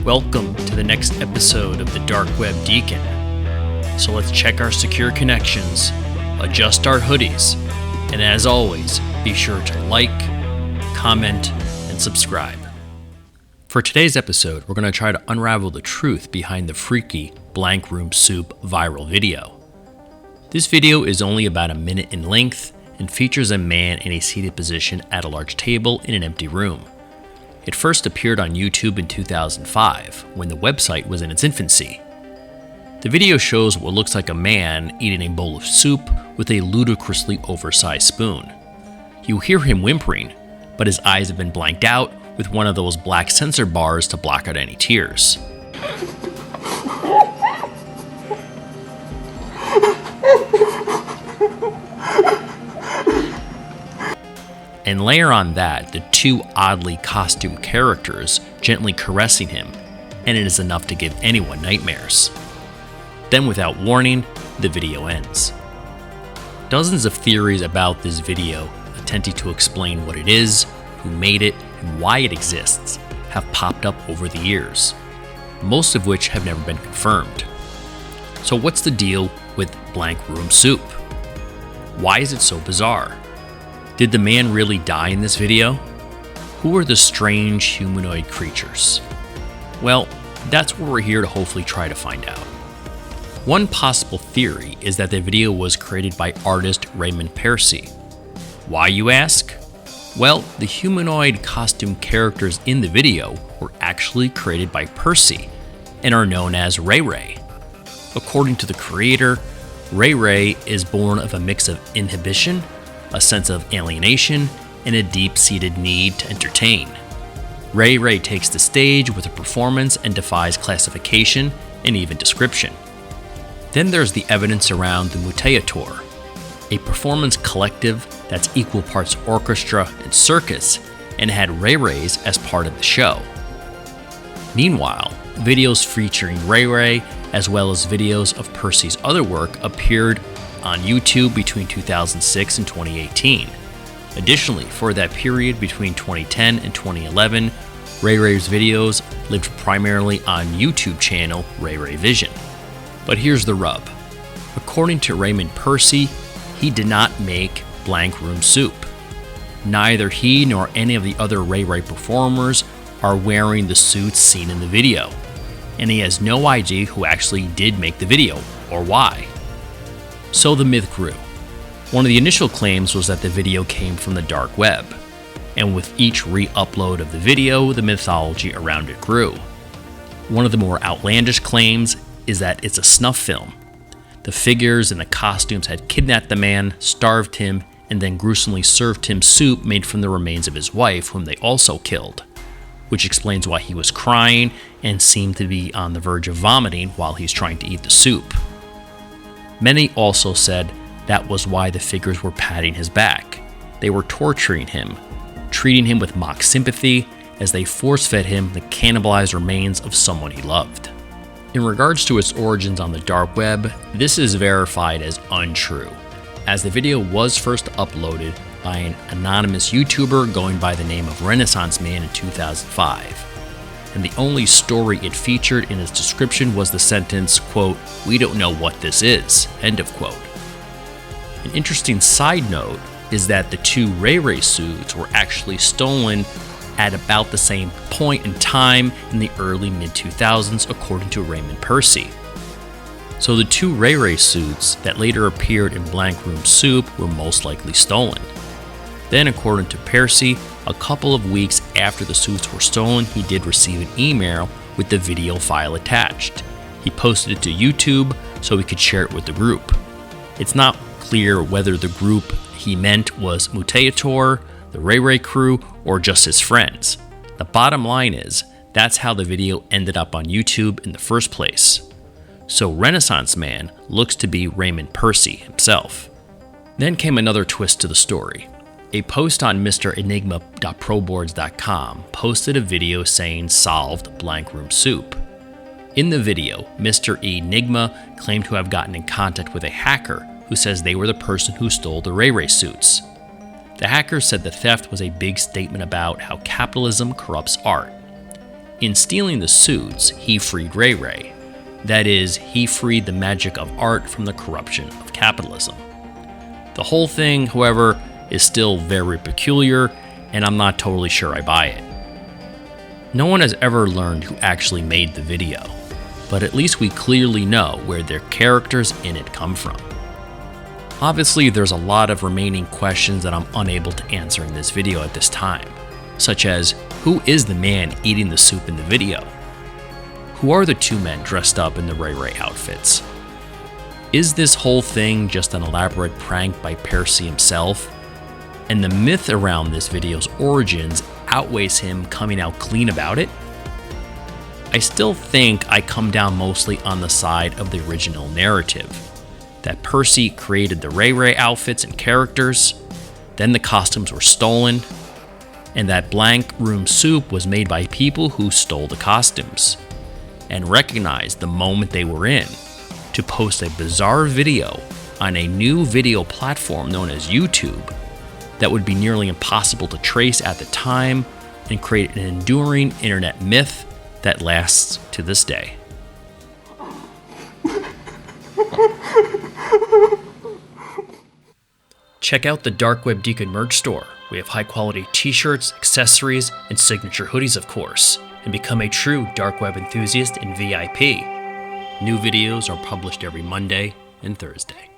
Welcome to the next episode of the Dark Web Deacon. So let's check our secure connections, adjust our hoodies, and as always, be sure to like, comment, and subscribe. For today's episode, we're going to try to unravel the truth behind the freaky Blank Room Soup viral video. This video is only about a minute in length and features a man in a seated position at a large table in an empty room. It first appeared on YouTube in 2005, when the website was in its infancy. The video shows what looks like a man eating a bowl of soup with a ludicrously oversized spoon. You hear him whimpering, but his eyes have been blanked out with one of those black censor bars to block out any tears. And layer on that the two oddly costumed characters gently caressing him, and it is enough to give anyone nightmares. Then without warning, the video ends. Dozens of theories about this video attempting to explain what it is, who made it, and why it exists have popped up over the years, most of which have never been confirmed. So what's the deal with Blank Room Soup? Why is it so bizarre? Did the man really die in this video? Who are the strange humanoid creatures? Well, that's what we're here to hopefully try to find out. One possible theory is that the video was created by artist Raymond Persi. Why, you ask? Well, the humanoid costume characters in the video were actually created by Persi and are known as Ray Ray. According to the creator, Ray Ray is born of a mix of inhibition, a sense of alienation, and a deep-seated need to entertain. Ray Ray takes the stage with a performance and defies classification and even description. Then there's the evidence around the Mutaytor, a performance collective that's equal parts orchestra and circus, and had Ray Rays as part of the show. Meanwhile, videos featuring Ray Ray, as well as videos of Persi's other work, appeared on YouTube between 2006 and 2018. Additionally, for that period between 2010 and 2011, Ray Ray's videos lived primarily on YouTube channel Ray Ray Vision. But here's the rub. According to Raymond Persi, he did not make Blank Room Soup. Neither he nor any of the other Ray Ray performers are wearing the suits seen in the video, and he has no idea who actually did make the video or why. So the myth grew. One of the initial claims was that the video came from the dark web, and with each re-upload of the video, the mythology around it grew. One of the more outlandish claims is that it's a snuff film. The figures and the costumes had kidnapped the man, starved him, and then gruesomely served him soup made from the remains of his wife, whom they also killed, which explains why he was crying and seemed to be on the verge of vomiting while he's trying to eat the soup. Many also said that was why the figures were patting his back. They were torturing him, treating him with mock sympathy as they force-fed him the cannibalized remains of someone he loved. In regards to its origins on the dark web, this is verified as untrue, as the video was first uploaded by an anonymous YouTuber going by the name of renaissancemen in 2005. And the only story it featured in its description was the sentence, quote, "We don't know what this is," end of quote. An interesting side note is that the two Ray Ray suits were actually stolen at about the same point in time in the early mid-2000s, according to Raymond Persi. So the two Ray Ray suits that later appeared in Blank Room Soup were most likely stolen. Then, according to Persi, a couple of weeks after the suits were stolen, he did receive an email with the video file attached. He posted it to YouTube so he could share it with the group. It's not clear whether the group he meant was Mutaytor, the Ray Ray crew, or just his friends. The bottom line is, that's how the video ended up on YouTube in the first place. So Renaissance Man looks to be Raymond Persi himself. Then came another twist to the story. A post on MrEnigma.proboards.com posted a video saying solved Blank Room Soup. In the video, Mr. Enigma claimed to have gotten in contact with a hacker who says they were the person who stole the Ray Ray suits. The hacker said the theft was a big statement about how capitalism corrupts art. In stealing the suits, he freed Ray Ray. That is, he freed the magic of art from the corruption of capitalism. The whole thing, however, is still very peculiar, and I'm not totally sure I buy it. No one has ever learned who actually made the video, but at least we clearly know where their characters in it come from. Obviously, there's a lot of remaining questions that I'm unable to answer in this video at this time, such as, who is the man eating the soup in the video? Who are the two men dressed up in the Ray Ray outfits? Is this whole thing just an elaborate prank by Persi himself? And the myth around this video's origins outweighs him coming out clean about it? I still think I come down mostly on the side of the original narrative, that Persi created the Ray Ray outfits and characters, then the costumes were stolen, and that blank room soup was made by people who stole the costumes, and recognized the moment they were in to post a bizarre video on a new video platform known as YouTube that would be nearly impossible to trace at the time and create an enduring internet myth that lasts to this day. Check out the Dark Web Deacon merch store. We have high-quality t-shirts, accessories, and signature hoodies, of course, and become a true dark web enthusiast and VIP. New videos are published every Monday and Thursday.